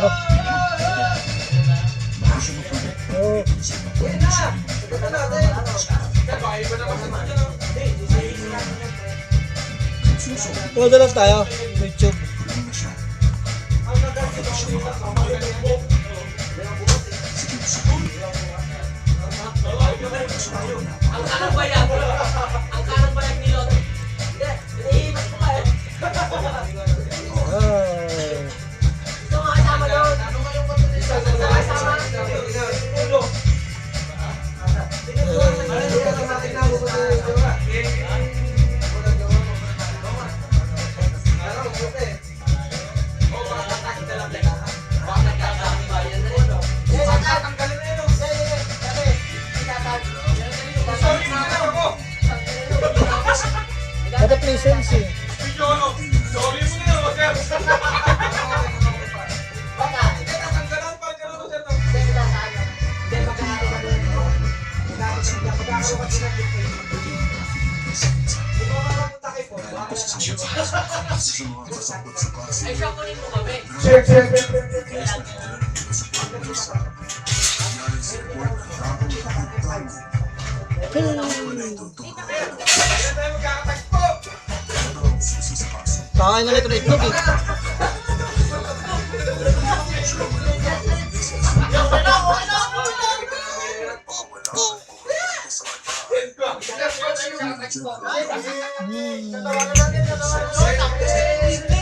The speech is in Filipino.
Oh. Tulad lang tayo. YouTube. Ang kanang bayag. Ang kanang bayag ni Lot. Hindi, mas pa eh. Ito nga kasama doon. Sama-sama. Kada presence eh. Ay, siya kunin mo kami. Kakain na nito na itlog eh. Hmm.